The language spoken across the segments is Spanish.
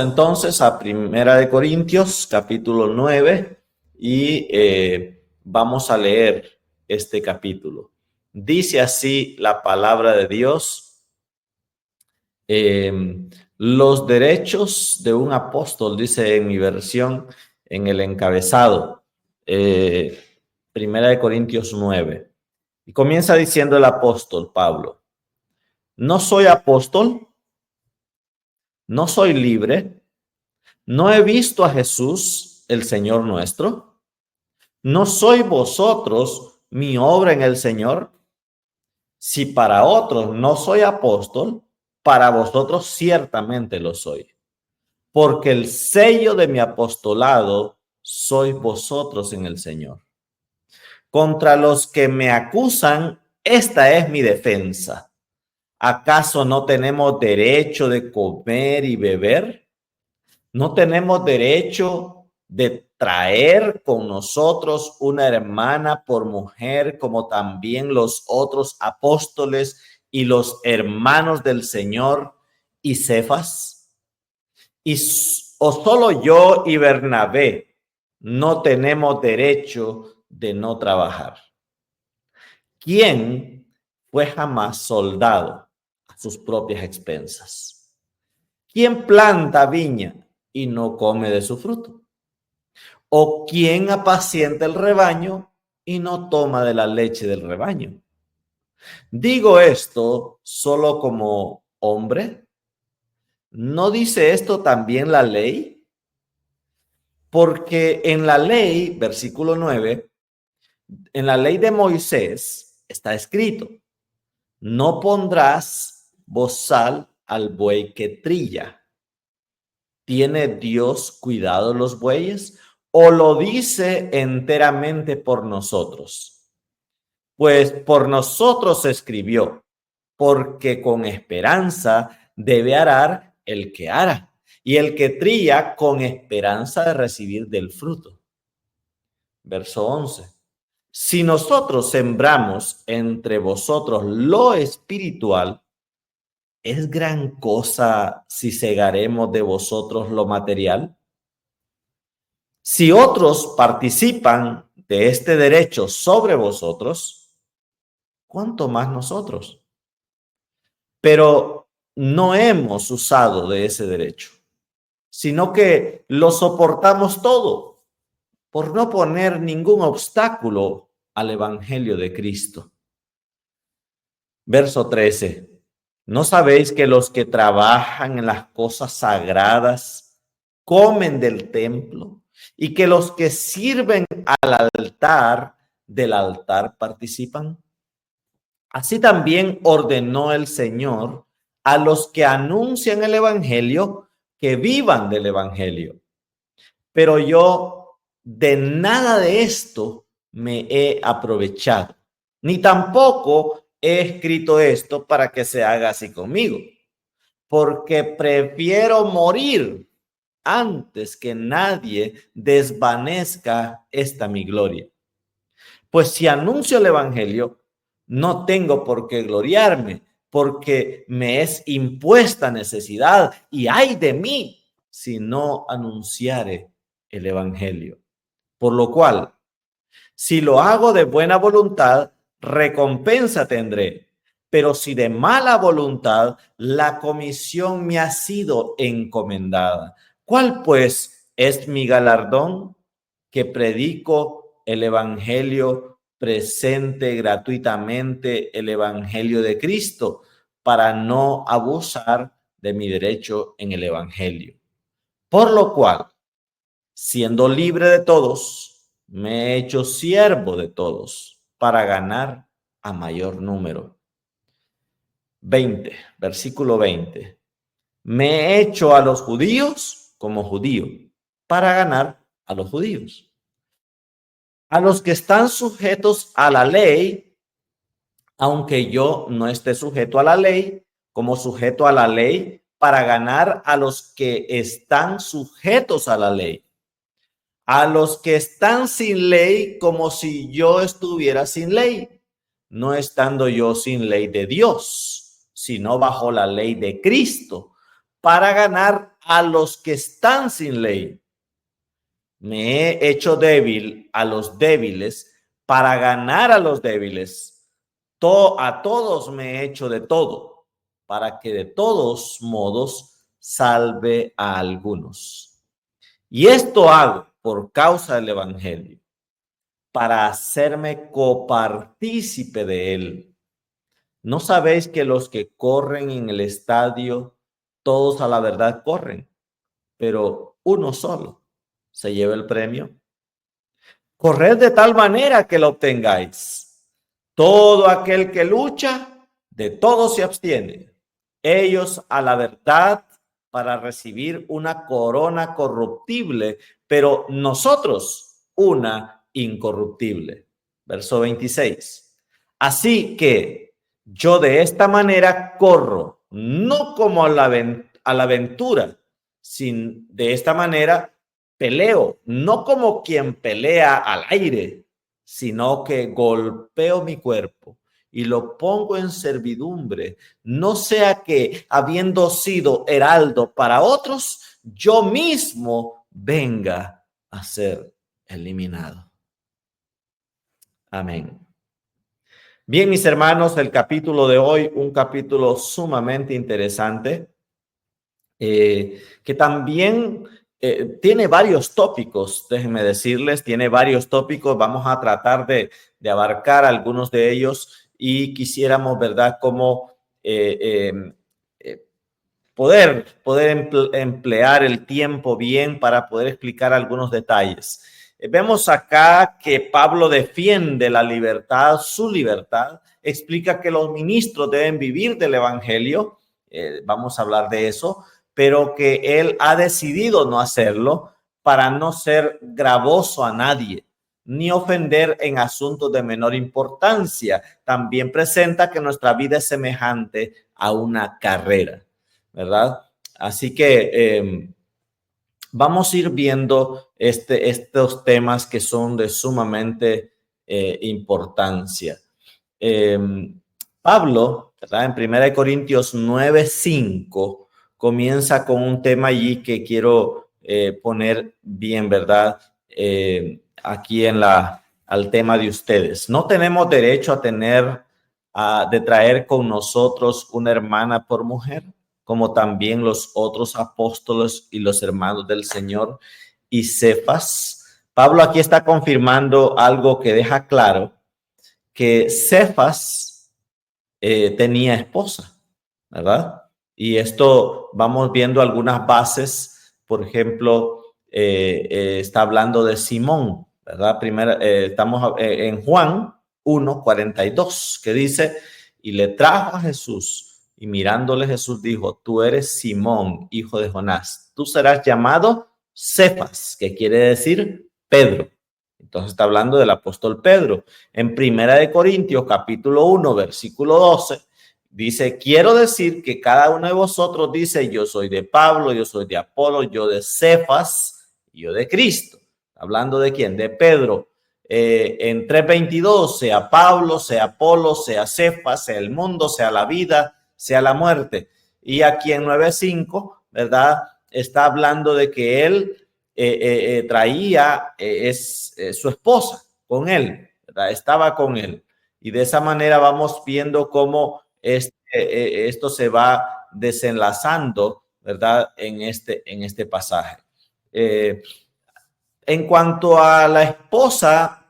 Entonces a Primera de Corintios, capítulo 9, y vamos a leer este capítulo. Dice así la palabra de Dios: los derechos de un apóstol, dice en mi versión, en el encabezado, Primera de Corintios 9. Y comienza diciendo el apóstol Pablo: no soy apóstol, no soy libre, ¿no he visto a Jesús, el Señor nuestro? ¿No sois vosotros mi obra en el Señor? Si para otros no soy apóstol, para vosotros ciertamente lo soy. Porque el sello de mi apostolado sois vosotros en el Señor. Contra los que me acusan, esta es mi defensa. ¿Acaso no tenemos derecho de comer y beber? ¿No tenemos derecho de traer con nosotros una hermana por mujer, como también los otros apóstoles y los hermanos del Señor y Cefas? ¿O solo yo y Bernabé no tenemos derecho de no trabajar? ¿Quién fue jamás soldado a sus propias expensas? ¿Quién planta viña y no come de su fruto? ¿O quién apacienta el rebaño y no toma de la leche del rebaño? Digo esto solo como hombre. ¿No dice esto también la ley? Porque en la ley, versículo 9, en la ley de Moisés está escrito: no pondrás bozal al buey que trilla. ¿Tiene Dios cuidado los bueyes o lo dice enteramente por nosotros? Pues por nosotros se escribió, porque con esperanza debe arar el que ara, y el que trilla con esperanza de recibir del fruto. Verso 11. Si nosotros sembramos entre vosotros lo espiritual, ¿es gran cosa si segaremos de vosotros lo material? Si otros participan de este derecho sobre vosotros, ¿cuánto más nosotros? Pero no hemos usado de ese derecho, sino que lo soportamos todo por no poner ningún obstáculo al evangelio de Cristo. Verso 13. ¿No sabéis que los que trabajan en las cosas sagradas comen del templo y que los que sirven al altar del altar participan? Así también ordenó el Señor a los que anuncian el evangelio que vivan del evangelio. Pero yo de nada de esto me he aprovechado, ni tampoco he escrito esto para que se haga así conmigo, porque prefiero morir antes que nadie desvanezca esta mi gloria. Pues si anuncio el evangelio, no tengo por qué gloriarme, porque me es impuesta necesidad, y ay de mí si no anunciare el evangelio. Por lo cual, si lo hago de buena voluntad, recompensa tendré. Pero si de mala voluntad, la comisión me ha sido encomendada. ¿Cuál pues es mi galardón? Que predico el evangelio, presente gratuitamente el evangelio de Cristo, para no abusar de mi derecho en el evangelio. Por lo cual, siendo libre de todos, me he hecho siervo de todos para ganar a mayor número. 20, versículo 20. Me he hecho a los judíos como judío para ganar a los judíos. A los que están sujetos a la ley, aunque yo no esté sujeto a la ley, como sujeto a la ley para ganar a los que están sujetos a la ley. A los que están sin ley, como si yo estuviera sin ley, no estando yo sin ley de Dios, sino bajo la ley de Cristo, para ganar a los que están sin ley. Me he hecho débil a los débiles para ganar a los débiles. A todos me he hecho de todo, para que de todos modos salve a algunos. Y esto hago por causa del evangelio, para hacerme copartícipe de él. ¿No sabéis que los que corren en el estadio, todos a la verdad corren, pero uno solo se lleva el premio? Corred de tal manera que lo obtengáis. Todo aquel que lucha, de todo se abstiene. Ellos a la verdad para recibir una corona corruptible, pero nosotros una incorruptible. Verso 26. Así que yo de esta manera corro, no como a la aventura, sin de esta manera peleo, no como quien pelea al aire, sino que golpeo mi cuerpo y lo pongo en servidumbre, no sea que, habiendo sido heraldo para otros, yo mismo venga a ser eliminado. Amén. Bien, mis hermanos, el capítulo de hoy, un capítulo sumamente interesante, que también tiene varios tópicos, déjenme decirles, tiene varios tópicos. Vamos a tratar de abarcar algunos de ellos y quisiéramos, ¿verdad?, cómo poder emplear el tiempo bien para poder explicar algunos detalles. Vemos acá que Pablo defiende la libertad, su libertad, explica que los ministros deben vivir del evangelio, vamos a hablar de eso, pero que él ha decidido no hacerlo para no ser gravoso a nadie, ni ofender en asuntos de menor importancia. También presenta que nuestra vida es semejante a una carrera, ¿verdad? Así que vamos a ir viendo estos temas que son de sumamente importancia. Pablo, ¿verdad?, en 1 Corintios 9:5 comienza con un tema allí que quiero poner bien, ¿verdad?, aquí al tema de ustedes. No tenemos derecho de traer con nosotros una hermana por mujer, como también los otros apóstoles y los hermanos del Señor y Cefas. Pablo aquí está confirmando algo que deja claro, que Cefas tenía esposa, ¿verdad? Y esto vamos viendo algunas bases. Por ejemplo, está hablando de Simón, ¿verdad? Estamos en Juan 1:42, que dice: y le trajo a Jesús, y mirándole Jesús dijo: tú eres Simón, hijo de Jonás, tú serás llamado Cefas, que quiere decir Pedro. Entonces está hablando del apóstol Pedro. En 1 Corintios capítulo 1, versículo 12, dice: quiero decir que cada uno de vosotros dice: yo soy de Pablo, yo soy de Apolo, yo de Cefas, y yo de Cristo. ¿Hablando de quién? De Pedro. En 3:22, sea Pablo, sea Apolo, sea Cefas, sea el mundo, sea la vida, sea la muerte. Y aquí en 9:5, ¿verdad?, está hablando de que él traía su esposa con él, ¿verdad? Estaba con él. Y de esa manera vamos viendo cómo esto se va desenlazando, ¿verdad?, en este pasaje. En cuanto a la esposa,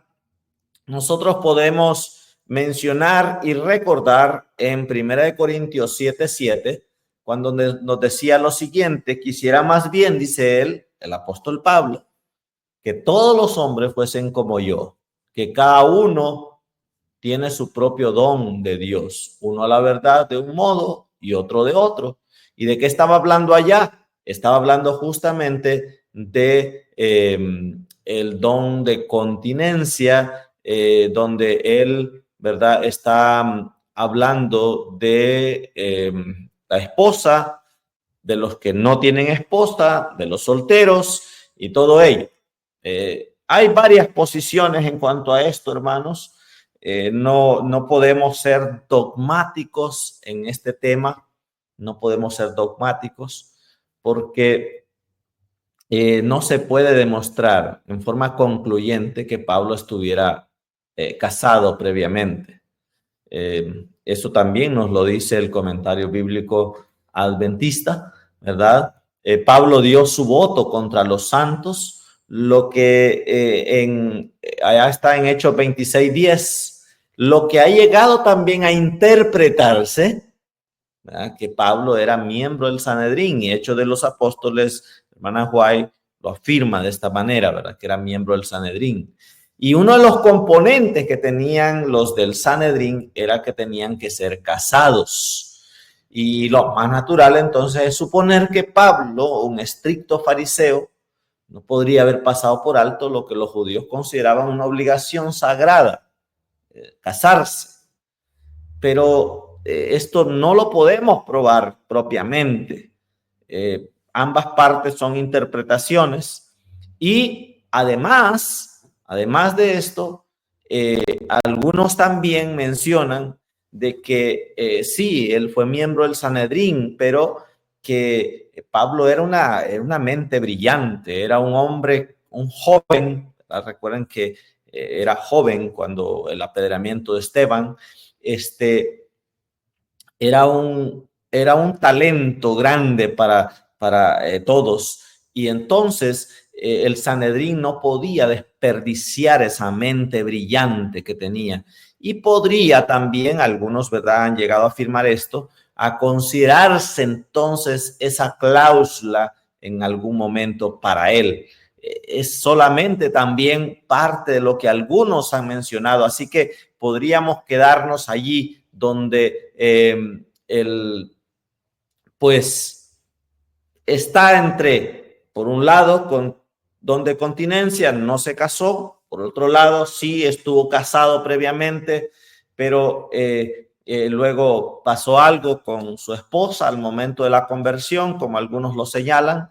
nosotros podemos mencionar y recordar en 1 Corintios 7:7, cuando nos decía lo siguiente: quisiera más bien, dice él, el apóstol Pablo, que todos los hombres fuesen como yo, que cada uno tiene su propio don de Dios, uno a la verdad de un modo y otro de otro. ¿Y de qué estaba hablando allá? Estaba hablando justamente de el don de continencia, donde él, ¿verdad?, está hablando de la esposa, de los que no tienen esposa, de los solteros y todo ello. Hay varias posiciones en cuanto a esto, hermanos. No podemos ser dogmáticos en este tema, no podemos ser dogmáticos, porque no se puede demostrar en forma concluyente que Pablo estuviera casado previamente. Eso también nos lo dice el comentario bíblico adventista, ¿verdad? Pablo dio su voto contra los santos, lo que allá está en Hechos 26:10, lo que ha llegado también a interpretarse, ¿verdad?, que Pablo era miembro del Sanedrín, y Hechos de los Apóstoles, hermana White lo afirma de esta manera, ¿verdad?, que era miembro del Sanedrín. Y uno de los componentes que tenían los del Sanedrín era que tenían que ser casados. Y lo más natural entonces es suponer que Pablo, un estricto fariseo, no podría haber pasado por alto lo que los judíos consideraban una obligación sagrada, casarse. Pero esto no lo podemos probar propiamente. Ambas partes son interpretaciones, y además de esto, algunos también mencionan de que sí, él fue miembro del Sanedrín, pero que Pablo era una mente brillante, era un hombre, un joven. Recuerden que era joven cuando el apedreamiento de Esteban. Era un talento grande para todos, y entonces el Sanedrín no podía desperdiciar esa mente brillante que tenía, y podría también, algunos, ¿verdad?, han llegado a afirmar esto, a considerarse entonces esa cláusula en algún momento para él. Es solamente también parte de lo que algunos han mencionado, así que podríamos quedarnos allí donde pues está entre, por un lado, don de continencia, no se casó; por otro lado, sí estuvo casado previamente, pero luego pasó algo con su esposa al momento de la conversión, como algunos lo señalan.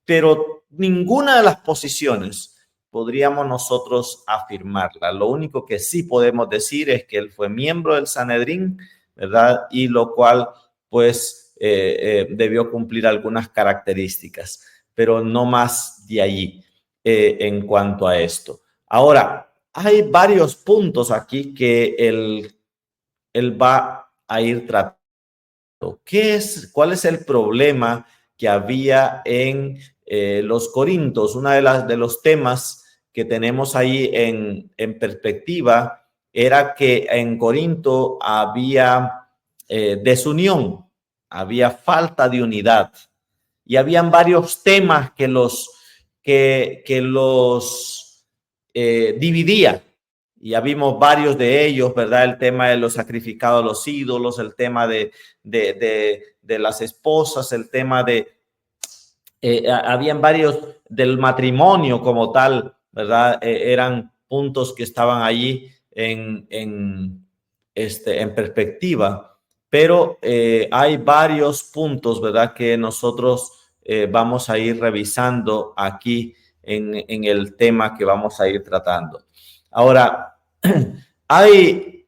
Pero ninguna de las posiciones podríamos nosotros afirmarla. Lo único que sí podemos decir es que él fue miembro del Sanedrín, ¿verdad? Y lo cual, pues, debió cumplir algunas características, pero no más de allí en cuanto a esto. Ahora, hay varios puntos aquí que él va a ir tratando. ¿Cuál es el problema que había en los Corintios? Uno de los temas que tenemos ahí en perspectiva era que en Corinto había desunión, había falta de unidad, y habían varios temas que los dividía. Y ya vimos varios de ellos, ¿verdad? El tema de los sacrificados a los ídolos, el tema de las esposas, el tema habían varios del matrimonio como tal, ¿verdad? Eran puntos que estaban allí en perspectiva, pero hay varios puntos, ¿verdad?, que nosotros vamos a ir revisando aquí en el tema que vamos a ir tratando. Ahora, hay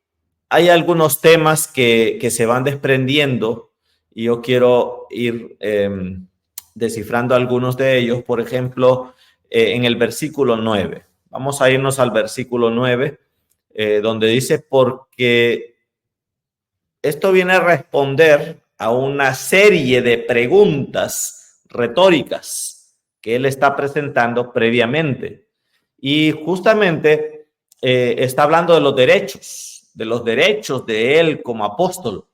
algunos temas que se van desprendiendo, y yo quiero ir descifrando algunos de ellos. Por ejemplo, en el versículo 9. Vamos a irnos al versículo 9, donde dice: porque esto viene a responder a una serie de preguntas retóricas que él está presentando previamente. Y justamente está hablando de los derechos de él como apóstol.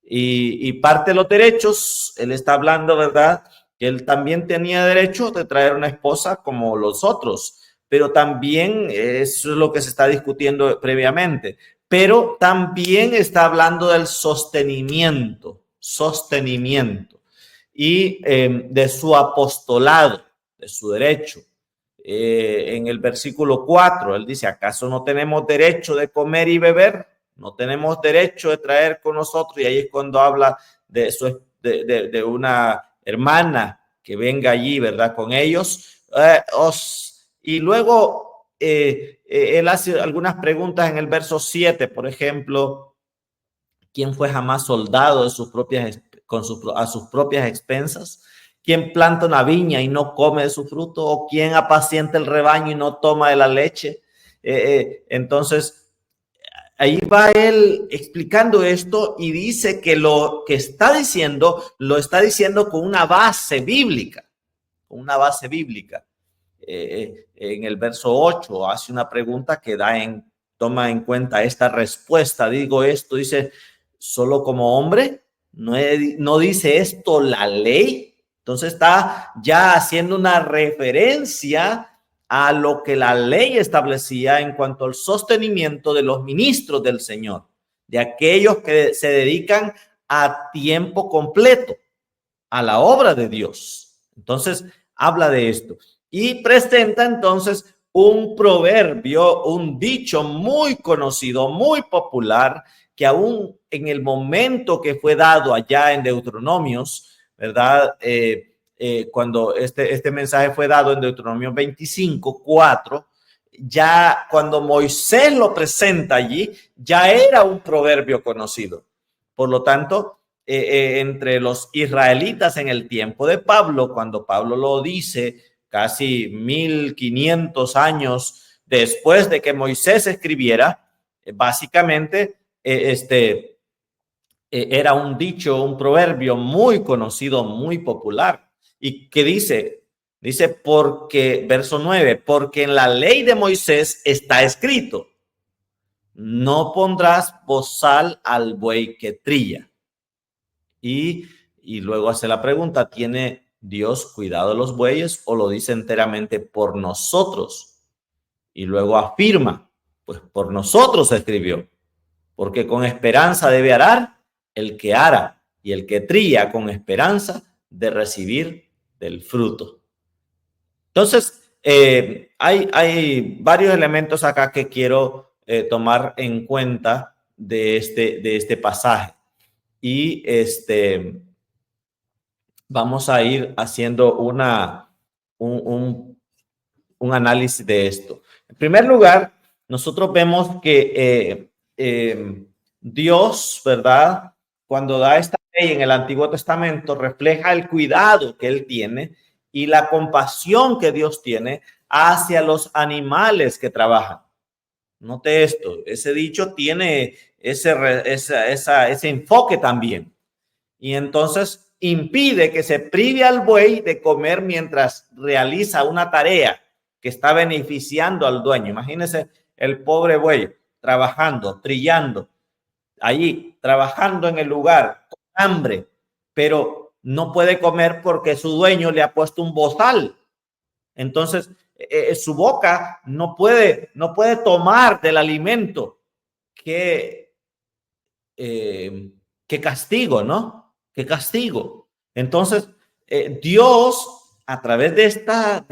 Y parte de los derechos, él está hablando, ¿verdad?, que él también tenía derecho de traer una esposa como los otros, pero también eso es lo que se está discutiendo previamente. Pero también está hablando del sostenimiento y de su apostolado, de su derecho. En el versículo 4, él dice: ¿acaso no tenemos derecho de comer y beber? ¿No tenemos derecho de traer con nosotros? Y ahí es cuando habla de una hermana que venga allí, ¿verdad?, con ellos. Y luego él hace algunas preguntas en el verso 7, por ejemplo: ¿quién fue jamás soldado de a sus propias expensas? ¿Quién planta una viña y no come de su fruto? ¿O quién apacienta el rebaño y no toma de la leche? Entonces, ahí va él explicando esto y dice que lo que está diciendo, lo está diciendo con una base bíblica, con una base bíblica. En el verso 8 hace una pregunta que toma en cuenta esta respuesta. Digo esto, dice, solo como hombre, no dice esto la ley. Entonces está ya haciendo una referencia a lo que la ley establecía en cuanto al sostenimiento de los ministros del Señor, de aquellos que se dedican a tiempo completo a la obra de Dios. Entonces habla de esto y presenta entonces un proverbio, un dicho muy conocido, muy popular, que aún en el momento que fue dado allá en Deuteronomios, ¿verdad? Cuando este mensaje fue dado en Deuteronomio 25:4, ya cuando Moisés lo presenta allí, ya era un proverbio conocido. Por lo tanto, entre los israelitas en el tiempo de Pablo, cuando Pablo lo dice, casi 1500 años después de que Moisés escribiera, básicamente era un dicho, un proverbio muy conocido, muy popular, y que dice, porque, verso 9, porque en la ley de Moisés está escrito, no pondrás bozal al buey que trilla. Y luego hace la pregunta, ¿tiene Dios cuidado de los bueyes o lo dice enteramente por nosotros? Y luego afirma, pues por nosotros se escribió, porque con esperanza debe arar el que ara y el que trilla con esperanza de recibir del fruto. Entonces, hay varios elementos acá que quiero tomar en cuenta de este pasaje. Y vamos a ir haciendo un análisis de esto. En primer lugar, nosotros vemos que Dios, ¿verdad? Cuando da esta ley en el Antiguo Testamento, refleja el cuidado que Él tiene y la compasión que Dios tiene hacia los animales que trabajan. Note esto, ese dicho tiene ese enfoque también. Y entonces impide que se prive al buey de comer mientras realiza una tarea que está beneficiando al dueño. Imagínense el pobre buey trabajando, trillando, allí, trabajando en el lugar, con hambre, pero no puede comer porque su dueño le ha puesto un bozal. Entonces, su boca no puede tomar del alimento. Qué castigo, ¿no? Qué castigo. Entonces, Dios, a través de esta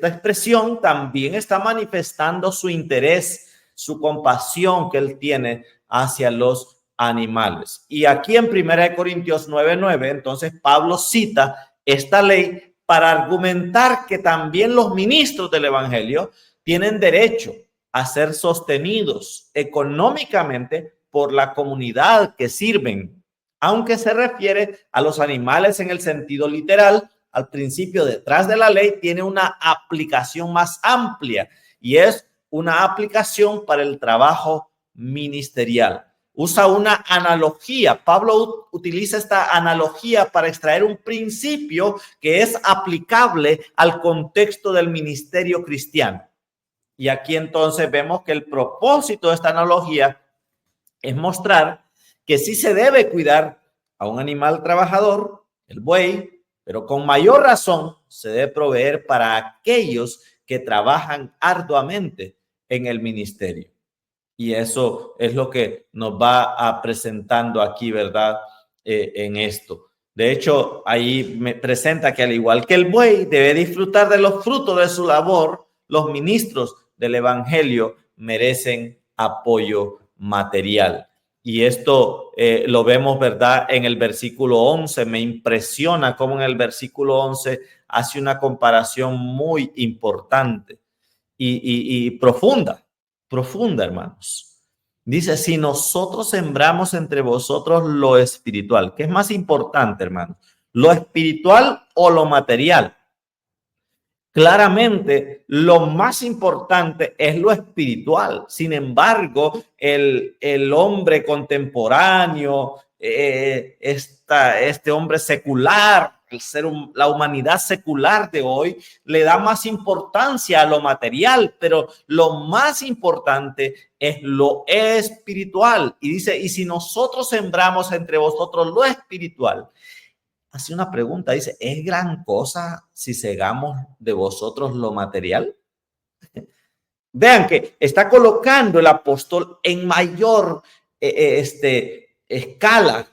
expresión, también está manifestando su interés, su compasión que Él tiene hacia los animales. Y aquí en 1 Corintios 9:9, entonces Pablo cita esta ley para argumentar que también los ministros del Evangelio tienen derecho a ser sostenidos económicamente por la comunidad que sirven, aunque se refiere a los animales en el sentido literal. Al principio, detrás de la ley tiene una aplicación más amplia y es una aplicación para el trabajo ministerial. Usa una analogía. Pablo utiliza esta analogía para extraer un principio que es aplicable al contexto del ministerio cristiano. Y aquí entonces vemos que el propósito de esta analogía es mostrar que sí se debe cuidar a un animal trabajador, el buey, pero con mayor razón se debe proveer para aquellos que trabajan arduamente en el ministerio. Y eso es lo que nos va presentando aquí, ¿verdad? En esto. De hecho, ahí me presenta que al igual que el buey debe disfrutar de los frutos de su labor, los ministros del Evangelio merecen apoyo material. Y esto lo vemos, ¿verdad? En el versículo 11, me impresiona cómo en el versículo 11 hace una comparación muy importante y profunda, hermanos. Dice, si nosotros sembramos entre vosotros lo espiritual, ¿qué es más importante, hermanos? ¿Lo espiritual o lo material? Claramente, lo más importante es lo espiritual. Sin embargo, el hombre contemporáneo, este hombre secular, la humanidad secular de hoy, le da más importancia a lo material, pero lo más importante es lo espiritual. Y dice, y si nosotros sembramos entre vosotros lo espiritual, hace una pregunta, dice, ¿es gran cosa si segamos de vosotros lo material? Vean que está colocando el apóstol en mayor escala,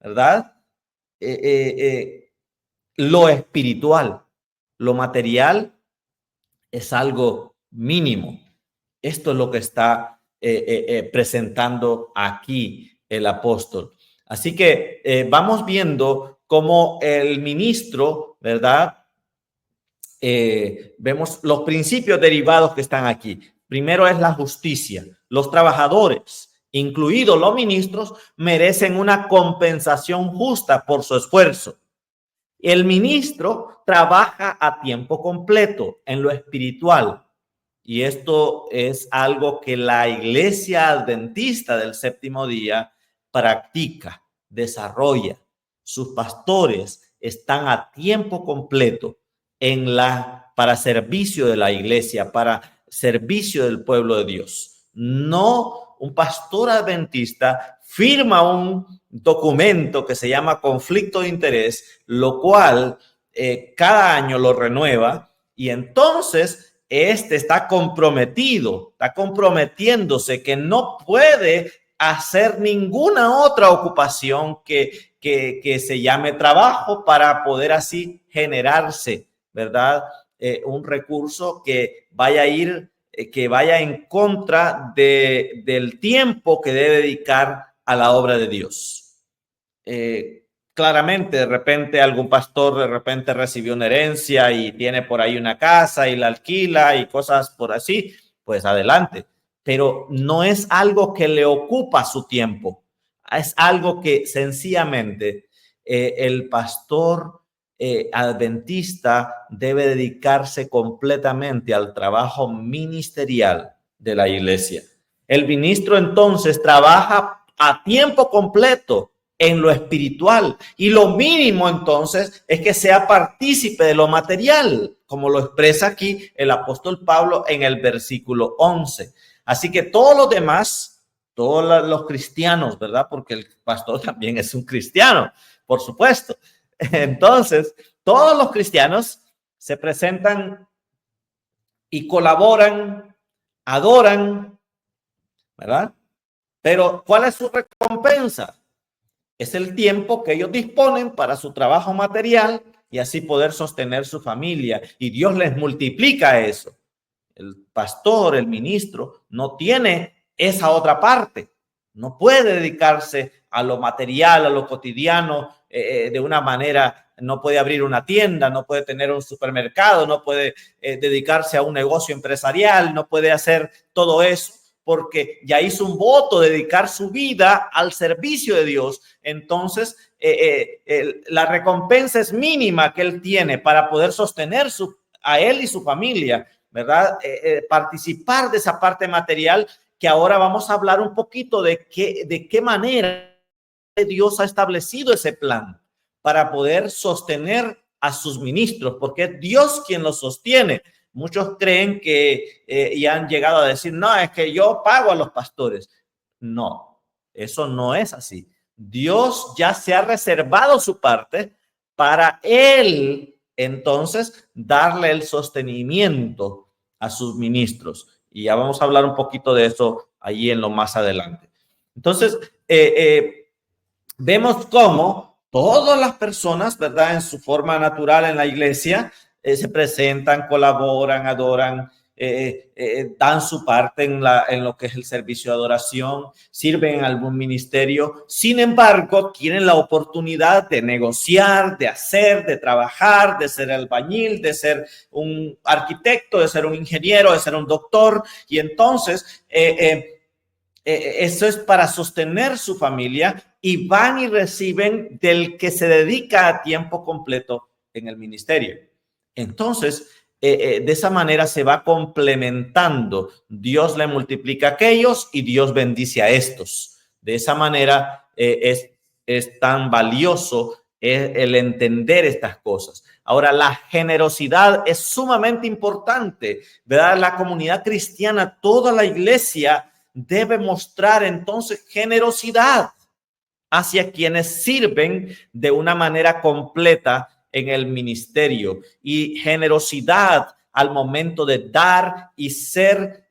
¿verdad? Lo espiritual, lo material es algo mínimo. Esto es lo que está presentando aquí el apóstol. Así que vamos viendo cómo el ministro, ¿verdad? Vemos los principios derivados que están aquí. Primero es la justicia. Los trabajadores, incluidos los ministros, merecen una compensación justa por su esfuerzo. El ministro trabaja a tiempo completo en lo espiritual. Y esto es algo que la Iglesia Adventista del Séptimo Día practica, desarrolla. Sus pastores están a tiempo completo para servicio de la iglesia, para servicio del pueblo de Dios. No, un pastor adventista firma un documento que se llama conflicto de interés, lo cual cada año lo renueva y entonces está comprometido, está comprometiéndose que no puede hacer ninguna otra ocupación que se llame trabajo para poder así generarse, ¿verdad? Un recurso que vaya a ir, que vaya en contra del tiempo que debe dedicar a la obra de Dios. Claramente, de repente algún pastor de repente recibió una herencia y tiene por ahí una casa y la alquila y cosas por así, pues adelante. Pero no es algo que le ocupa su tiempo. Es algo que sencillamente el pastor adventista debe dedicarse completamente al trabajo ministerial de la iglesia. El ministro entonces trabaja a tiempo completo en lo espiritual y lo mínimo entonces es que sea partícipe de lo material, como lo expresa aquí el apóstol Pablo en el versículo 11. Así que todos los demás, todos los cristianos, ¿verdad? Porque el pastor también es un cristiano, por supuesto. Entonces, todos los cristianos se presentan y colaboran, adoran, ¿verdad? Pero ¿cuál es su recompensa? Es el tiempo que ellos disponen para su trabajo material y así poder sostener su familia. Y Dios les multiplica eso. El pastor, el ministro, no tiene esa otra parte. No puede dedicarse a lo material, a lo cotidiano, de una manera, no puede abrir una tienda, no puede tener un supermercado, no puede dedicarse a un negocio empresarial, no puede hacer todo eso, porque ya hizo un voto de dedicar su vida al servicio de Dios. Entonces, la recompensa es mínima que él tiene para poder sostener a él y su familia, ¿verdad? Participar de esa parte material, que ahora vamos a hablar un poquito de qué manera Dios ha establecido ese plan para poder sostener a sus ministros, porque es Dios quien los sostiene. Muchos creen que y han llegado a decir, no, es que yo pago a los pastores. No, eso no es así. Dios ya se ha reservado su parte para él, entonces, darle el sostenimiento a sus ministros. Y ya vamos a hablar un poquito de eso allí en lo más adelante. Entonces, vemos cómo todas las personas, ¿verdad? En su forma natural en la iglesia, se presentan, colaboran, adoran, dan su parte en lo que es el servicio de adoración, sirven en algún ministerio. Sin embargo, tienen la oportunidad de negociar, de hacer, de trabajar, de ser albañil, de ser un arquitecto, de ser un ingeniero, de ser un doctor. Y entonces Eso es para sostener su familia y van y reciben del que se dedica a tiempo completo en el ministerio. Entonces, de esa manera se va complementando. Dios le multiplica a aquellos y Dios bendice a estos. De esa manera es tan valioso el entender estas cosas. Ahora, la generosidad es sumamente importante, ¿verdad? La comunidad cristiana, toda la iglesia debe mostrar entonces generosidad hacia quienes sirven de una manera completa en el ministerio y generosidad al momento de dar y ser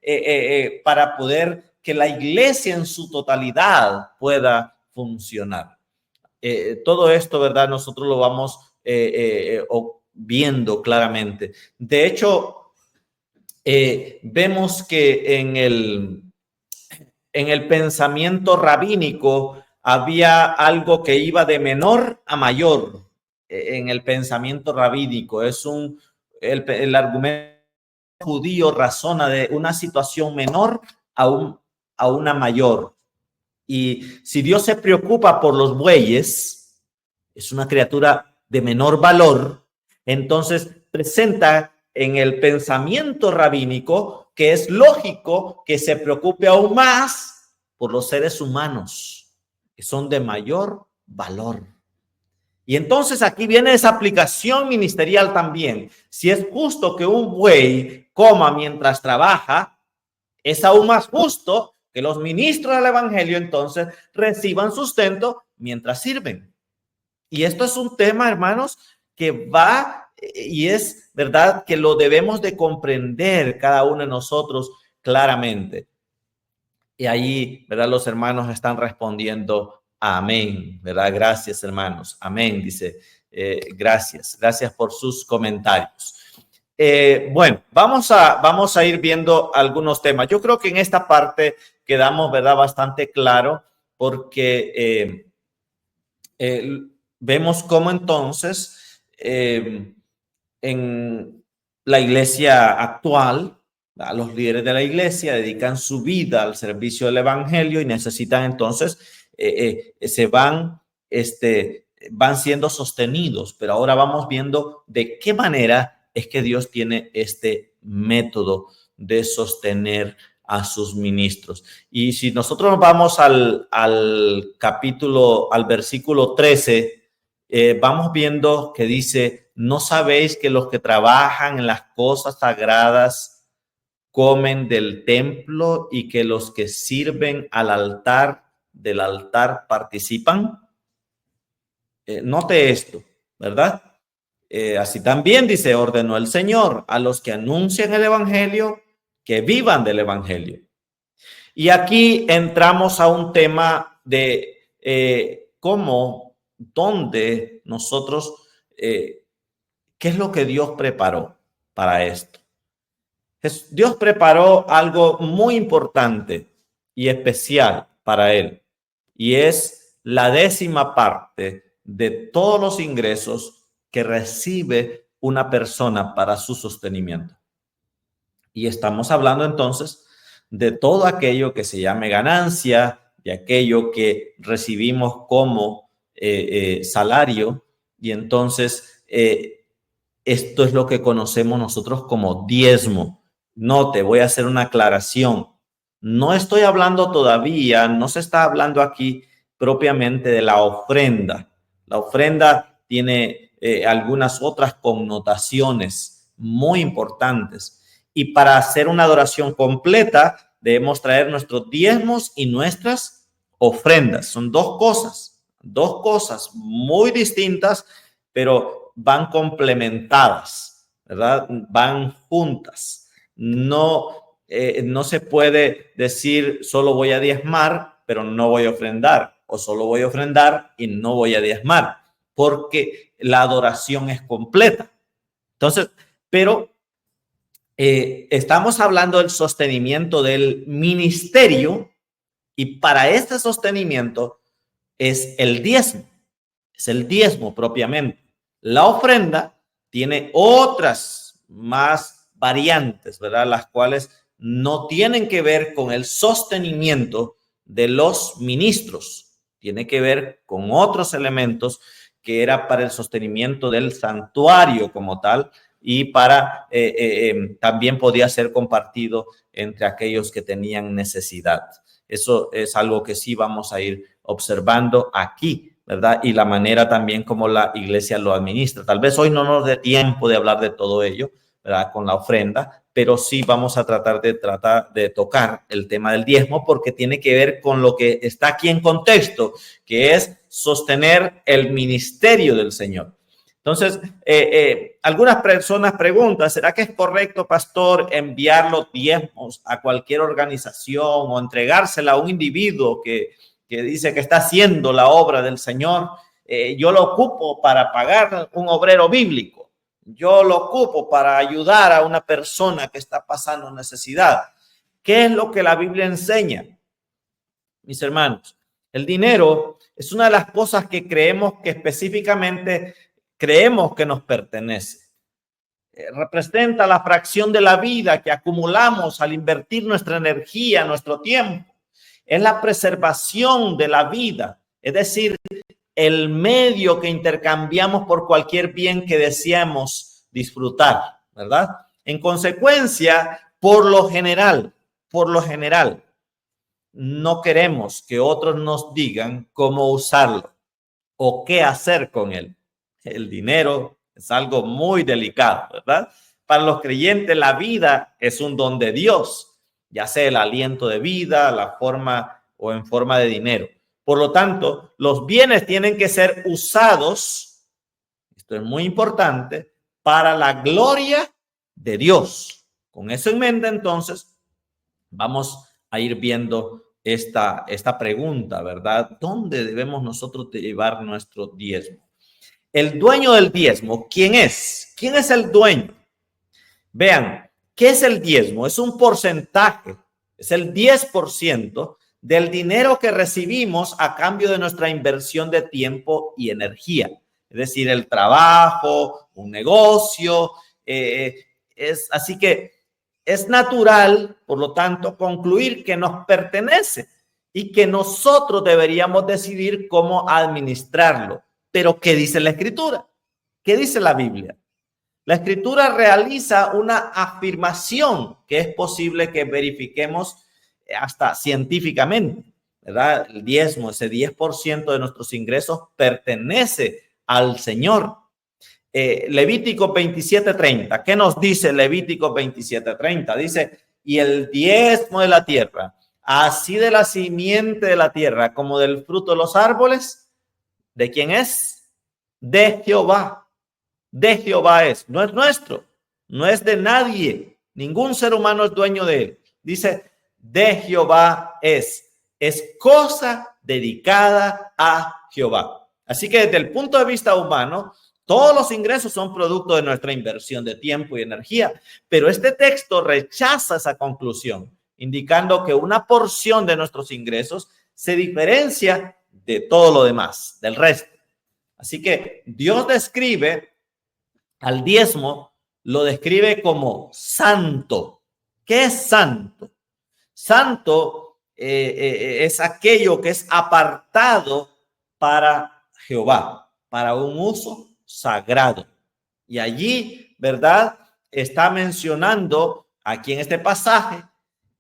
para poder que la iglesia en su totalidad pueda funcionar. Todo esto, ¿verdad? Nosotros lo vamos viendo claramente. De hecho, vemos que en el pensamiento rabínico había algo que iba de menor a mayor. En el pensamiento rabínico el argumento judío razona de una situación menor a una mayor. Y si Dios se preocupa por los bueyes, es una criatura de menor valor, entonces presenta en el pensamiento rabínico que es lógico que se preocupe aún más por los seres humanos, que son de mayor valor. Y entonces aquí viene esa aplicación ministerial también. Si es justo que un buey coma mientras trabaja, es aún más justo que los ministros del evangelio entonces reciban sustento mientras sirven. Y esto es un tema, hermanos, que va y es verdad que lo debemos de comprender cada uno de nosotros claramente. Y ahí, ¿verdad? Los hermanos están respondiendo amén, ¿verdad? Gracias, hermanos. Amén, dice. Gracias por sus comentarios. Bueno, vamos a ir viendo algunos temas. Yo creo que en esta parte quedamos, ¿verdad? Bastante claro porque vemos cómo entonces en la iglesia actual, los líderes de la iglesia dedican su vida al servicio del evangelio y necesitan entonces, van siendo sostenidos, pero ahora vamos viendo de qué manera es que Dios tiene este método de sostener a sus ministros. Y si nosotros nos vamos al versículo 13, vamos viendo que dice, ¿no sabéis que los que trabajan en las cosas sagradas comen del templo y que los que sirven del altar participan? Note esto, ¿verdad? Así también dice, ordenó el Señor a los que anuncian el evangelio que vivan del evangelio. Y aquí entramos a un tema de dónde nosotros, ¿qué es lo que Dios preparó para esto? Dios preparó algo muy importante y especial para él, y es la 10ª parte de todos los ingresos que recibe una persona para su sostenimiento. Y estamos hablando entonces de todo aquello que se llame ganancia, de aquello que recibimos como salario, y entonces esto es lo que conocemos nosotros como diezmo. Note, voy a hacer una aclaración. No estoy hablando todavía, no se está hablando aquí propiamente de la ofrenda. La ofrenda tiene algunas otras connotaciones muy importantes. Y para hacer una adoración completa, debemos traer nuestros diezmos y nuestras ofrendas. Son dos cosas muy distintas, pero van complementadas, ¿verdad? Van juntas. No se puede decir solo voy a diezmar, pero no voy a ofrendar, o solo voy a ofrendar y no voy a diezmar, porque la adoración es completa. Entonces, pero estamos hablando del sostenimiento del ministerio, y para este sostenimiento es el diezmo propiamente. La ofrenda tiene otras más variantes, ¿verdad? Las cuales no tienen que ver con el sostenimiento, de los ministros. Tiene que ver con otros elementos que era para el sostenimiento del santuario como tal y para también podía ser compartido entre aquellos que tenían necesidad. Eso es algo que sí vamos a ir observando aquí, ¿verdad? Y la manera también como la iglesia lo administra. Tal vez hoy no nos dé tiempo de hablar de todo ello, ¿verdad? Con la ofrenda, pero sí vamos a tratar de tocar el tema del diezmo porque tiene que ver con lo que está aquí en contexto, que es sostener el ministerio del Señor. Entonces, algunas personas preguntan, ¿será que es correcto, pastor, enviar los diezmos a cualquier organización o entregársela a un individuo que dice que está haciendo la obra del Señor? Yo lo ocupo para pagar un obrero bíblico. Yo lo ocupo para ayudar a una persona que está pasando necesidad. ¿Qué es lo que la Biblia enseña? Mis hermanos, el dinero es una de las cosas que creemos que específicamente creemos que nos pertenece. Representa la fracción de la vida que acumulamos al invertir nuestra energía, nuestro tiempo. Es la preservación de la vida, es decir, el medio que intercambiamos por cualquier bien que deseamos disfrutar, ¿verdad? En consecuencia, por lo general, no queremos que otros nos digan cómo usarlo o qué hacer con él. El dinero es algo muy delicado, ¿verdad? Para los creyentes, la vida es un don de Dios, ya sea el aliento de vida, la forma o en forma de dinero. Por lo tanto, los bienes tienen que ser usados, esto es muy importante, para la gloria de Dios. Con eso en mente, entonces, vamos a ir viendo esta pregunta, ¿verdad? ¿Dónde debemos nosotros llevar nuestro diezmo? El dueño del diezmo, ¿quién es? ¿Quién es el dueño? Vean, ¿qué es el diezmo? Es un porcentaje, es el 10% del dinero que recibimos a cambio de nuestra inversión de tiempo y energía. Es decir, el trabajo, un negocio. Así que es natural, por lo tanto, concluir que nos pertenece y que nosotros deberíamos decidir cómo administrarlo. Pero, ¿qué dice la Escritura? ¿Qué dice la Biblia? La Escritura realiza una afirmación que es posible que verifiquemos hasta científicamente, ¿verdad? El diezmo, ese 10% de nuestros ingresos pertenece al Señor. Levítico 27:30. ¿Qué nos dice Levítico 27:30? Dice, y el diezmo de la tierra, así de la simiente de la tierra como del fruto de los árboles, ¿de quién es? De Jehová. De Jehová es, no es nuestro, no es de nadie, ningún ser humano es dueño de él. Dice, de Jehová es cosa dedicada a Jehová. Así que desde el punto de vista humano, todos los ingresos son producto de nuestra inversión de tiempo y energía, pero este texto rechaza esa conclusión, indicando que una porción de nuestros ingresos se diferencia de todo lo demás, del resto. Así que Dios describe al diezmo, lo describe como santo. ¿Qué es santo? Santo es aquello que es apartado para Jehová, para un uso sagrado. Y allí, ¿verdad? Está mencionando aquí en este pasaje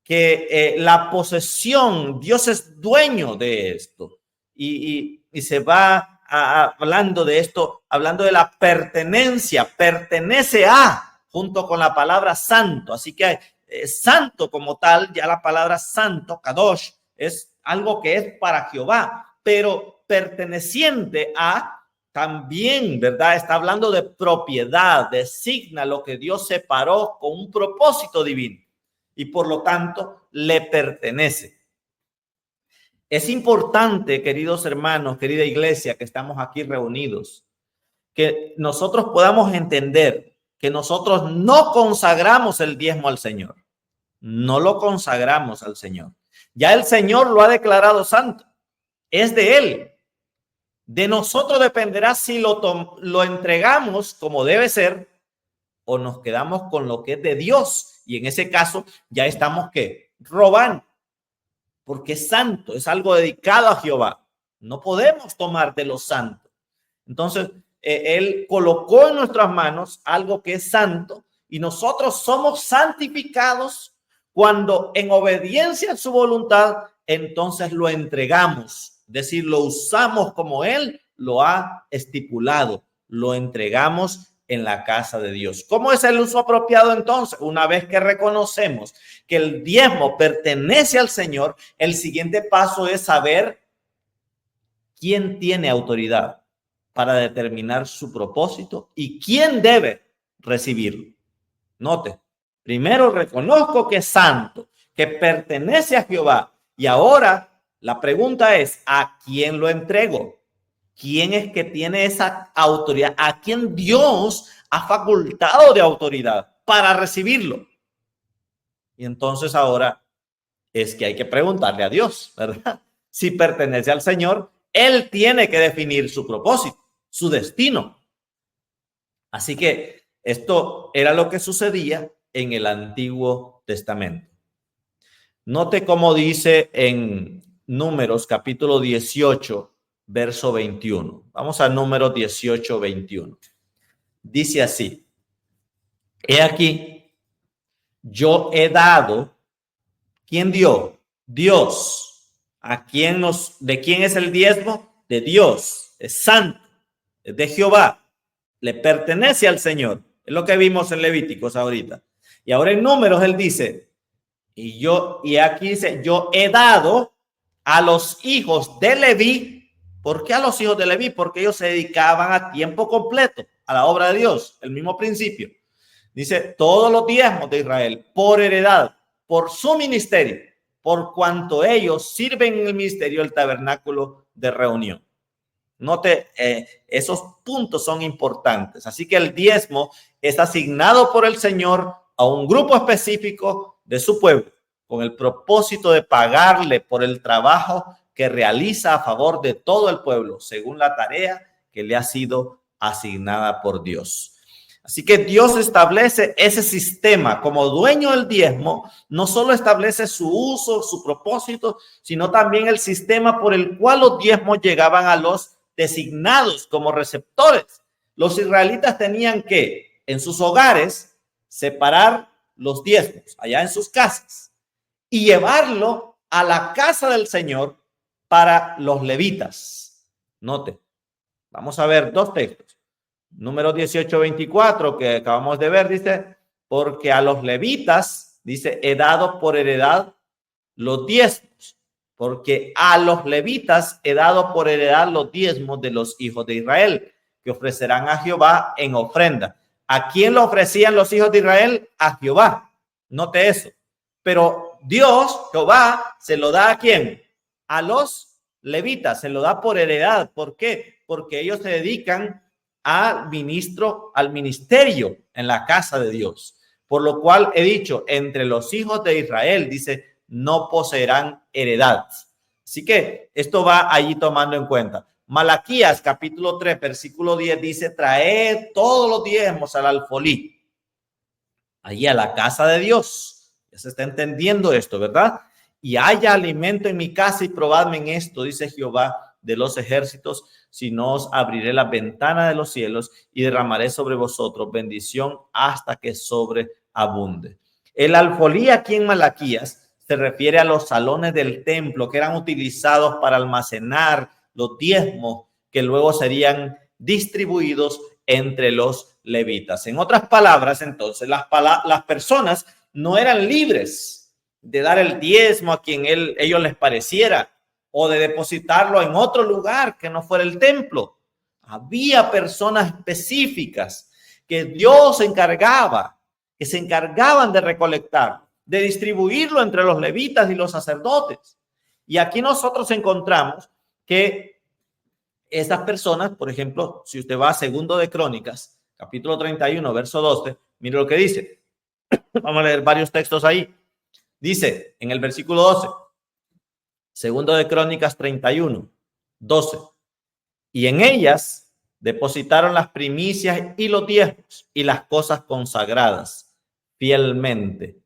que la posesión, Dios es dueño de esto. Y se va hablando de esto, hablando de la pertenencia, pertenece a, junto con la palabra santo. Así que santo como tal, ya la palabra santo, kadosh, es algo que es para Jehová, pero perteneciente a también, ¿verdad? Está hablando de propiedad, designa lo que Dios separó con un propósito divino y por lo tanto le pertenece. Es importante, queridos hermanos, querida iglesia, que estamos aquí reunidos, que nosotros podamos entender que nosotros no consagramos el diezmo al Señor. No lo consagramos al Señor. Ya el Señor lo ha declarado santo. Es de Él. De nosotros dependerá si lo entregamos como debe ser o nos quedamos con lo que es de Dios. Y en ese caso ya estamos, ¿qué? Robando. porque es santo, es algo dedicado a Jehová. No podemos tomar de lo santo. Entonces, Él colocó en nuestras manos algo que es santo y nosotros somos santificados cuando en obediencia a su voluntad, entonces lo entregamos, es decir, lo usamos como Él lo ha estipulado, lo entregamos en la casa de Dios. ¿Cómo es el uso apropiado entonces? Una vez que reconocemos que el diezmo pertenece al Señor, el siguiente paso es saber quién tiene autoridad para determinar su propósito y quién debe recibirlo. Note, primero reconozco que es santo, que pertenece a Jehová, y ahora la pregunta es, ¿a quién lo entrego? ¿Quién es que tiene esa autoridad? ¿A quién Dios ha facultado de autoridad para recibirlo? Y entonces ahora es que hay que preguntarle a Dios, ¿verdad? Si pertenece al Señor, Él tiene que definir su propósito, su destino. Así que esto era lo que sucedía en el Antiguo Testamento. Note cómo dice en Números capítulo 18, verso 21. Vamos a Números 18, 21. Dice así: he aquí, yo he dado. ¿Quién dio? Dios. ¿De quién es el diezmo? De Dios. Es santo. Es de Jehová. Le pertenece al Señor. Es lo que vimos en Levíticos ahorita. Y ahora en Números él dice, y aquí dice, yo he dado a los hijos de Leví. ¿Por qué a los hijos de Leví? Porque ellos se dedicaban a tiempo completo a la obra de Dios. El mismo principio. Dice, todos los diezmos de Israel por heredad, por su ministerio, por cuanto ellos sirven en el ministerio del tabernáculo de reunión. Note, esos puntos son importantes. Así que el diezmo es asignado por el Señor a un grupo específico de su pueblo, con el propósito de pagarle por el trabajo que realiza a favor de todo el pueblo, según la tarea que le ha sido asignada por Dios. Así que Dios establece ese sistema como dueño del diezmo, no solo establece su uso, su propósito, sino también el sistema por el cual los diezmos llegaban a los designados como receptores. Los israelitas tenían que, en sus hogares, separar los diezmos allá en sus casas y llevarlo a la casa del Señor para los levitas. Note, vamos a ver dos textos. Número 18, 24 que acabamos de ver, dice, porque a los levitas, dice, he dado por heredad los diezmos, porque a los levitas he dado por heredad los diezmos de los hijos de Israel, que ofrecerán a Jehová en ofrenda. ¿A quién lo ofrecían los hijos de Israel? A Jehová. Note eso. Pero Dios, Jehová, se lo da ¿a quién? A los levitas, se lo da por heredad. ¿Por qué? Porque ellos se dedican al ministerio en la casa de Dios. Por lo cual he dicho, entre los hijos de Israel, dice, no poseerán heredad. Así que esto va allí tomando en cuenta. Malaquías capítulo 3, versículo 10 dice, traed todos los diezmos al alfolí, allí a la casa de Dios. Ya se está entendiendo esto, ¿verdad? Y haya alimento en mi casa y probadme en esto, dice Jehová de los ejércitos, si no os abriré la ventana de los cielos y derramaré sobre vosotros bendición hasta que sobreabunde. El alfolí aquí en Malaquías se refiere a los salones del templo que eran utilizados para almacenar los diezmos que luego serían distribuidos entre los levitas. En otras palabras, entonces, las personas no eran libres de dar el diezmo a quien ellos les pareciera o de depositarlo en otro lugar que no fuera el templo. Había personas específicas que Dios encargaba, que se encargaban de recolectar, de distribuirlo entre los levitas y los sacerdotes. Y aquí nosotros encontramos que estas personas, por ejemplo, si usted va a Segundo de Crónicas, capítulo 31, verso 12, mire lo que dice. Vamos a leer varios textos ahí. Dice en el versículo 12, Segundo de Crónicas 31, 12. Y en ellas depositaron las primicias y los diezmos y las cosas consagradas fielmente.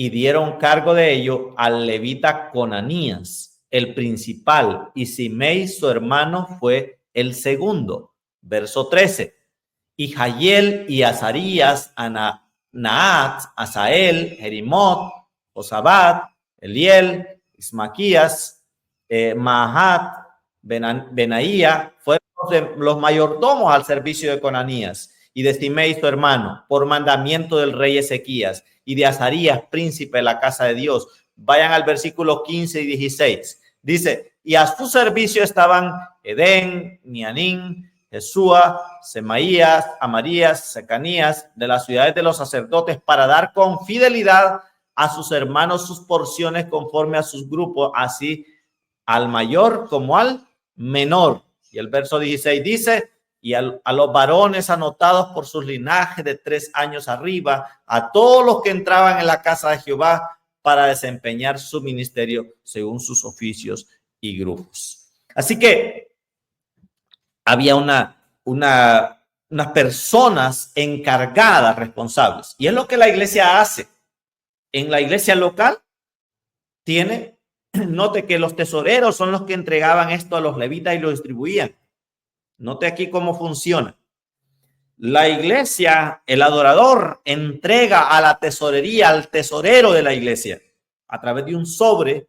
y dieron cargo de ello al levita Conanías, el principal, y Simei, su hermano, fue el segundo. Verso 13. Y Jael y Azarías, Naat, Asael, Jerimot, Josabad, Eliel, Ismaquías, Mahat, Benaía, fueron los mayordomos al servicio de Conanías y de Simei su hermano, por mandamiento del rey Ezequías, y de Azarías, príncipe de la casa de Dios. Vayan al versículo 15 y 16. Dice, y a su servicio estaban Edén, Nianín, Jesúa, Semaías, Amarías, Secanías, de las ciudades de los sacerdotes, para dar con fidelidad a sus hermanos sus porciones conforme a sus grupos, así al mayor como al menor. Y el verso 16 dice, y a los varones anotados por sus linajes de 3 años arriba, a todos los que entraban en la casa de Jehová para desempeñar su ministerio según sus oficios y grupos. Así que había unas personas encargadas, responsables. Y es lo que la iglesia hace. En la iglesia local note que los tesoreros son los que entregaban esto a los levitas y lo distribuían. Note aquí cómo funciona. La iglesia, el adorador, entrega a la tesorería, al tesorero de la iglesia, a través de un sobre,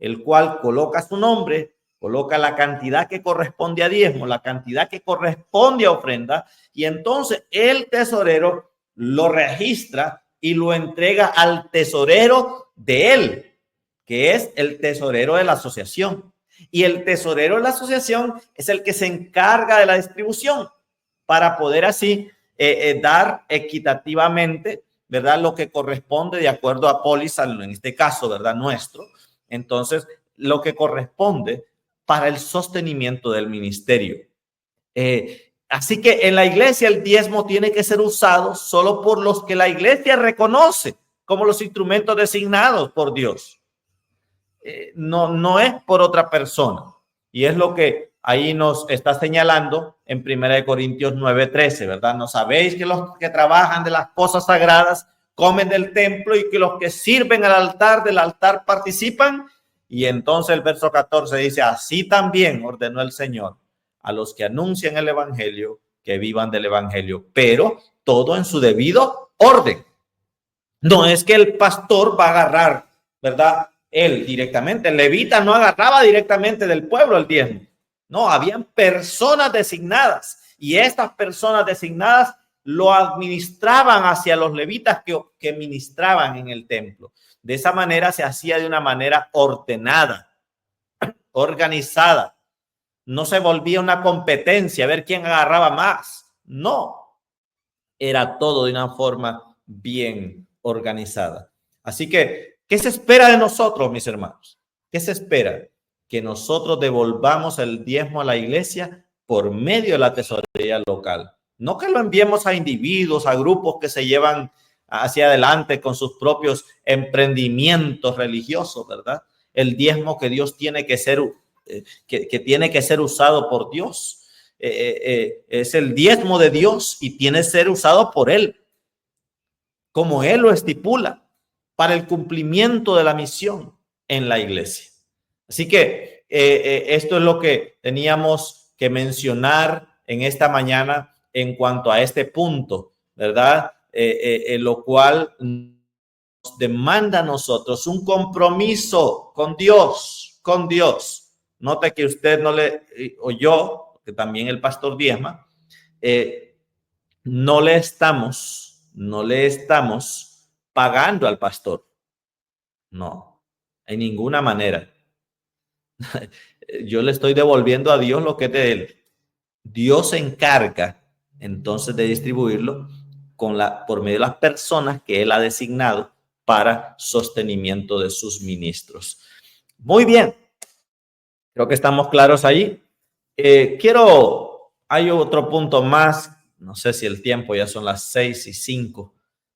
el cual coloca su nombre, coloca la cantidad que corresponde a diezmo, la cantidad que corresponde a ofrenda, y entonces el tesorero lo registra y lo entrega al tesorero de él, que es el tesorero de la asociación. Y el tesorero de la asociación es el que se encarga de la distribución para poder así dar equitativamente, ¿verdad? Lo que corresponde de acuerdo a póliza, en este caso, ¿verdad? Nuestro. Entonces, lo que corresponde para el sostenimiento del ministerio. Así que en la iglesia el diezmo tiene que ser usado solo por los que la iglesia reconoce como los instrumentos designados por Dios. No es por otra persona. Y es lo que ahí nos está señalando en 1 Corintios 9:13, ¿verdad? ¿No sabéis que los que trabajan de las cosas sagradas comen del templo y que los que sirven al altar del altar participan? Y entonces el verso 14 dice, así también ordenó el Señor a los que anuncian el evangelio que vivan del evangelio, pero todo en su debido orden. No es que el pastor va a agarrar, ¿verdad? Él directamente, el levita no agarraba directamente del pueblo el diezmo. No, habían personas designadas y estas personas designadas lo administraban hacia los levitas que ministraban en el templo. De esa manera se hacía de una manera ordenada, organizada. No se volvía una competencia a ver quién agarraba más. No, era todo de una forma bien organizada. Así que, ¿qué se espera de nosotros, mis hermanos? ¿Qué se espera? Que nosotros devolvamos el diezmo a la iglesia por medio de la tesorería local. No que lo enviemos a individuos, a grupos que se llevan hacia adelante con sus propios emprendimientos religiosos, ¿verdad? El diezmo que Dios tiene que ser, que tiene que ser usado por Dios. Es el diezmo de Dios y tiene que ser usado por Él, como Él lo estipula, para el cumplimiento de la misión en la iglesia. Así que esto es lo que teníamos que mencionar en esta mañana en cuanto a este punto, ¿verdad? Lo cual nos demanda a nosotros un compromiso con Dios, con Dios. Note que usted no le, o yo, que también el pastor diezma, no le estamos pagando al pastor. No, en ninguna manera. Yo le estoy devolviendo a Dios lo que es de él. Dios se encarga entonces de distribuirlo por medio de las personas que él ha designado para sostenimiento de sus ministros. Muy bien. Creo que estamos claros ahí. Hay otro punto más. No sé si el tiempo ya son las 6:05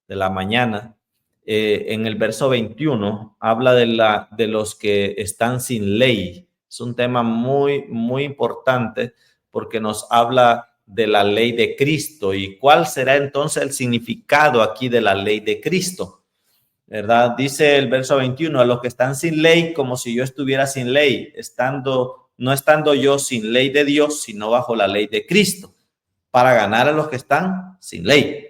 de la mañana. En el verso 21 habla de los que están sin ley. Es un tema muy, muy importante porque nos habla de la ley de Cristo. ¿Y cuál será entonces el significado aquí de la ley de Cristo? ¿verdad? Dice el verso 21, a los que están sin ley, como si yo estuviera sin ley, no estando yo sin ley de Dios, sino bajo la ley de Cristo, para ganar a los que están sin ley.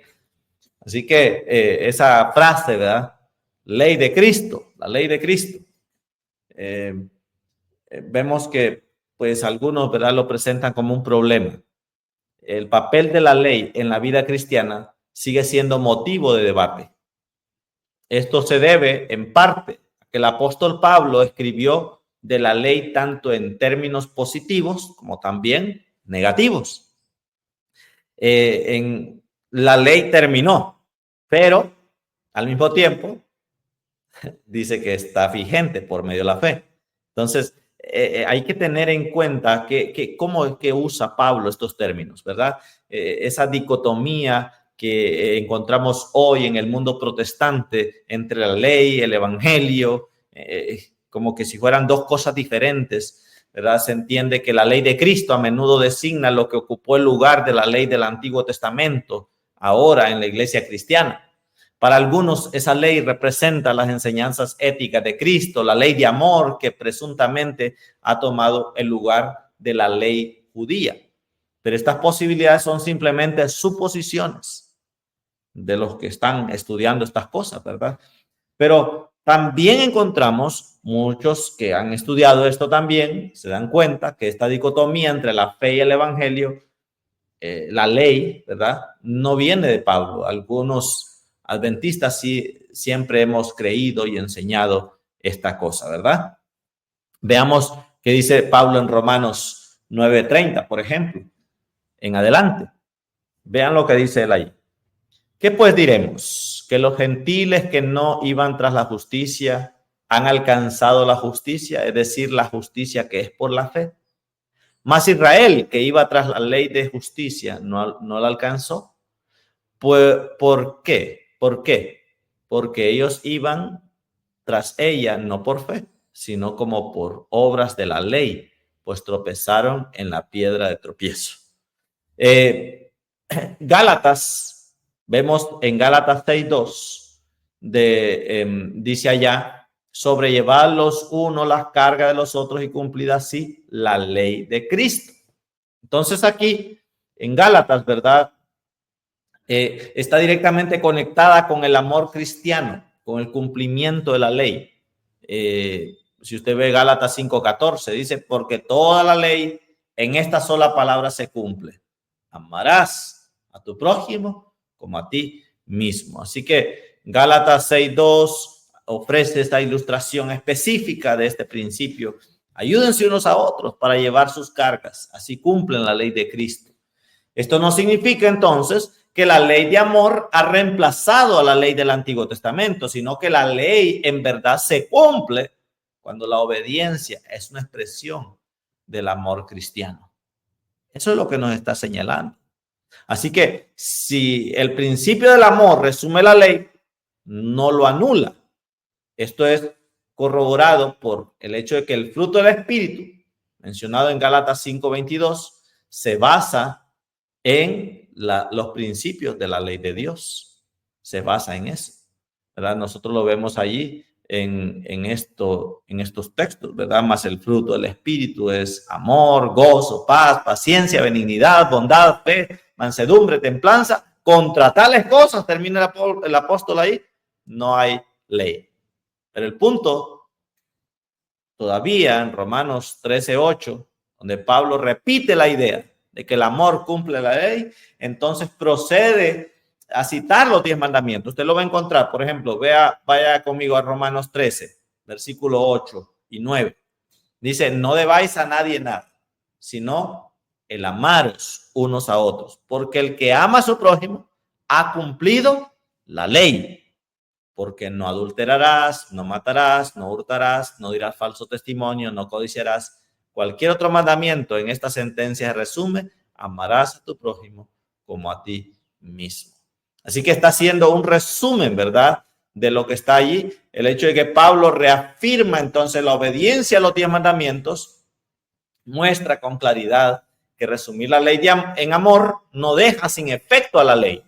Así que esa frase, ¿verdad? Ley de Cristo, la ley de Cristo. Vemos que pues algunos, ¿verdad?, lo presentan como un problema. El papel de la ley en la vida cristiana sigue siendo motivo de debate. Esto se debe en parte a que el apóstol Pablo escribió de la ley tanto en términos positivos como también negativos. La ley terminó, pero al mismo tiempo dice que está vigente por medio de la fe. Entonces, hay que tener en cuenta cómo es que usa Pablo estos términos, ¿verdad? Esa dicotomía que encontramos hoy en el mundo protestante entre la ley, el evangelio, como que si fueran dos cosas diferentes, ¿verdad? Se entiende que la ley de Cristo a menudo designa lo que ocupó el lugar de la ley del Antiguo Testamento ahora en la iglesia cristiana. Para algunos, esa ley representa las enseñanzas éticas de Cristo, la ley de amor que presuntamente ha tomado el lugar de la ley judía. Pero estas posibilidades son simplemente suposiciones de los que están estudiando estas cosas, ¿verdad? Pero también encontramos muchos que han estudiado esto también, se dan cuenta que esta dicotomía entre la fe y el evangelio, la ley, ¿verdad?, no viene de Pablo. Algunos adventistas sí siempre hemos creído y enseñado esta cosa, ¿verdad? Veamos qué dice Pablo en Romanos 9:30, por ejemplo, en adelante. Vean lo que dice él ahí. ¿Qué pues diremos? ¿Que los gentiles que no iban tras la justicia han alcanzado la justicia? Es decir, la justicia que es por la fe. Mas Israel, que iba tras la ley de justicia, no la alcanzó. Pues, ¿por qué? ¿Por qué? Porque ellos iban tras ella no por fe, sino como por obras de la ley, pues tropezaron en la piedra de tropiezo. Gálatas, vemos en Gálatas 6:2, dice allá, sobrellevar los unos las cargas de los otros y cumplir así la ley de Cristo. Entonces aquí en Gálatas, ¿verdad?, está directamente conectada con el amor cristiano, con el cumplimiento de la ley. Si usted ve Gálatas 5:14, dice, porque toda la ley en esta sola palabra se cumple. Amarás a tu prójimo como a ti mismo. Así que Gálatas 6:2 ofrece esta ilustración específica de este principio. Ayúdense unos a otros para llevar sus cargas. Así cumplen la ley de Cristo. Esto no significa entonces que la ley de amor ha reemplazado a la ley del Antiguo Testamento, sino que la ley en verdad se cumple cuando la obediencia es una expresión del amor cristiano. Eso es lo que nos está señalando. Así que si el principio del amor resume la ley, no lo anula. Esto es corroborado por el hecho de que el fruto del Espíritu, mencionado en Gálatas 5:22, se basa en los principios de la ley de Dios. Se basa en eso, ¿verdad? Nosotros lo vemos allí en estos textos, ¿verdad? Más el fruto del Espíritu es amor, gozo, paz, paciencia, benignidad, bondad, fe, mansedumbre, templanza. Contra tales cosas, termina el apóstol ahí, no hay ley. Pero el punto, todavía en Romanos 13:8, donde Pablo repite la idea de que el amor cumple la ley, entonces procede a citar los 10 mandamientos. Usted lo va a encontrar, por ejemplo, vaya conmigo a Romanos 13, versículo 8 y 9. Dice, no debáis a nadie nada, sino el amaros unos a otros, porque el que ama a su prójimo ha cumplido la ley. Porque no adulterarás, no matarás, no hurtarás, no dirás falso testimonio, no codiciarás. Cualquier otro mandamiento en esta sentencia se resume, amarás a tu prójimo como a ti mismo. Así que está haciendo un resumen, ¿verdad?, de lo que está allí. El hecho de que Pablo reafirma entonces la obediencia a los 10 mandamientos muestra con claridad que resumir la ley en amor no deja sin efecto a la ley.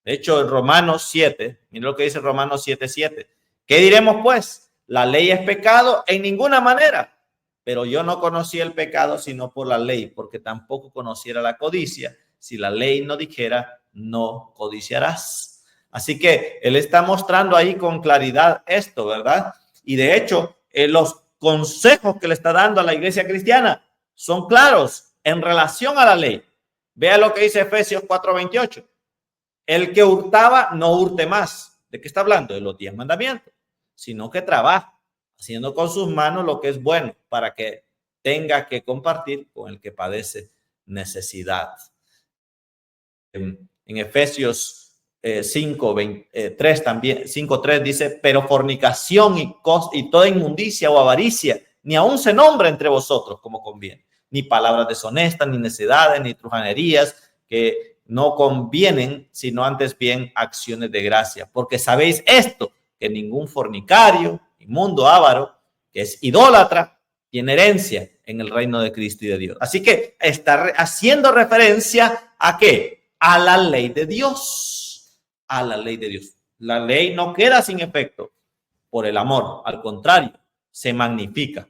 De hecho, en Romanos 7, mira lo que dice Romanos 7:7. ¿Qué diremos pues? La ley es pecado en ninguna manera. Pero yo no conocí el pecado sino por la ley, porque tampoco conociera la codicia. Si la ley no dijera, no codiciarás. Así que él está mostrando ahí con claridad esto, ¿verdad? Y de hecho, los consejos que le está dando a la iglesia cristiana son claros en relación a la ley. Vea lo que dice Efesios 4:28. El que hurtaba, no hurte más. ¿De qué está hablando? De los 10 mandamientos, sino que trabaja, haciendo con sus manos lo que es bueno, para que tenga que compartir con el que padece necesidad. En Efesios 5:3 también, 5:3 dice, pero fornicación y toda inmundicia o avaricia, ni aun se nombra entre vosotros como conviene, ni palabras deshonestas, ni necedades, ni trujanerías, que no convienen, sino antes bien acciones de gracia. Porque sabéis esto, que ningún fornicario, inmundo, avaro, que es idólatra, tiene herencia en el reino de Cristo y de Dios. Así que está haciendo referencia ¿a qué? A la ley de Dios. A la ley de Dios. La ley no queda sin efecto por el amor, al contrario, se magnifica.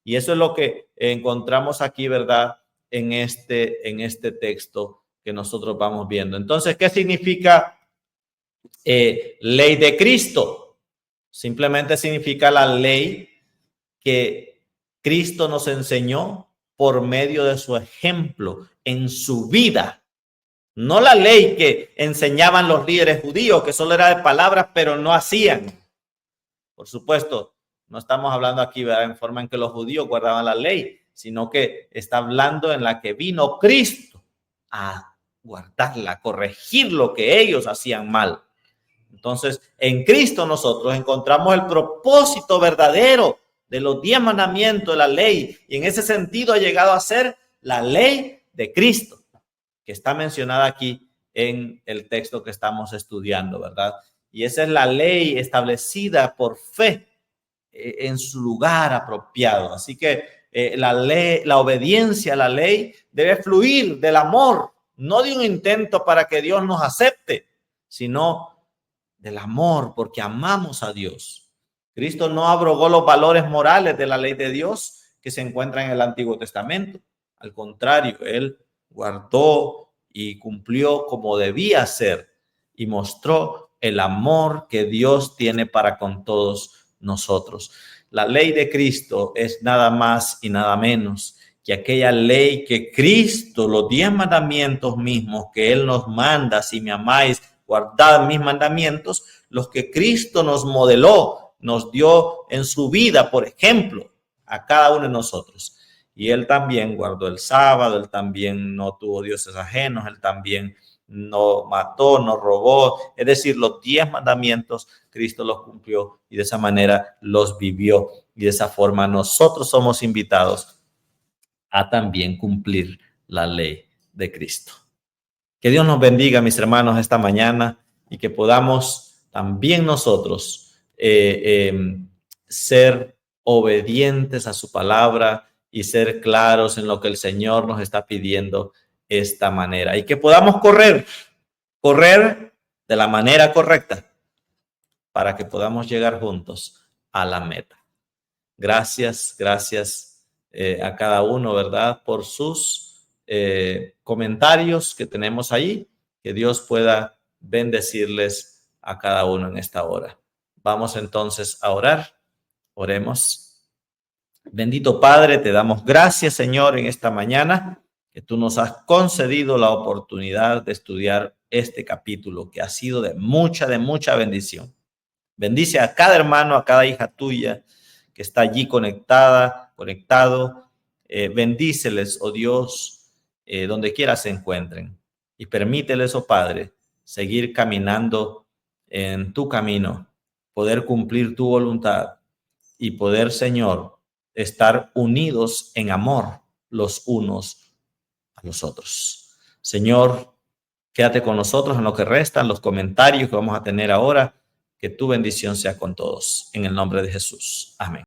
Y eso es lo que encontramos aquí, ¿verdad? En este texto que nosotros vamos viendo. Entonces, ¿qué significa ley de Cristo? Simplemente significa la ley que Cristo nos enseñó por medio de su ejemplo en su vida. No la ley que enseñaban los líderes judíos, que solo era de palabras, pero no hacían. Por supuesto, no estamos hablando aquí, ¿verdad?, en forma en que los judíos guardaban la ley, sino que está hablando en la que vino Cristo a guardarla, a corregir lo que ellos hacían mal. Entonces, en Cristo nosotros encontramos el propósito verdadero de los 10 mandamientos de la ley, y en ese sentido ha llegado a ser la ley de Cristo, que está mencionada aquí en el texto que estamos estudiando, ¿verdad? Y esa es la ley establecida por fe en su lugar apropiado. Así que la ley, la obediencia a la ley debe fluir del amor, no de un intento para que Dios nos acepte, sino del amor, porque amamos a Dios. Cristo no abrogó los valores morales de la ley de Dios que se encuentran en el Antiguo Testamento. Al contrario, él guardó y cumplió como debía ser y mostró el amor que Dios tiene para con todos nosotros. La ley de Cristo es nada más y nada menos que aquella ley que Cristo, los 10 mandamientos mismos que él nos manda: si me amáis, guardad mis mandamientos, los que Cristo nos modeló, nos dio en su vida, por ejemplo, a cada uno de nosotros. Y él también guardó el sábado, él también no tuvo dioses ajenos, él también no mató, no robó. Es decir, los 10 mandamientos Cristo los cumplió y de esa manera los vivió. Y de esa forma nosotros somos invitados a también cumplir la ley de Cristo. Que Dios nos bendiga, mis hermanos, esta mañana, y que podamos también nosotros ser obedientes a su palabra y ser claros en lo que el Señor nos está pidiendo esta manera. Y que podamos correr de la manera correcta para que podamos llegar juntos a la meta. Gracias a cada uno, ¿verdad?, por sus comentarios que tenemos ahí. Que Dios pueda bendecirles a cada uno en esta hora. Vamos entonces a orar. Oremos. Bendito Padre, te damos gracias, Señor, en esta mañana, que tú nos has concedido la oportunidad de estudiar este capítulo, que ha sido de mucha bendición. Bendice a cada hermano, a cada hija tuya que está allí conectado. Bendíceles, oh Dios, donde quiera se encuentren, y permíteles, oh Padre, seguir caminando en tu camino, poder cumplir tu voluntad y poder, Señor, estar unidos en amor los unos a los otros. Señor, quédate con nosotros en lo que restan, los comentarios que vamos a tener ahora. Que tu bendición sea con todos. En el nombre de Jesús. Amén.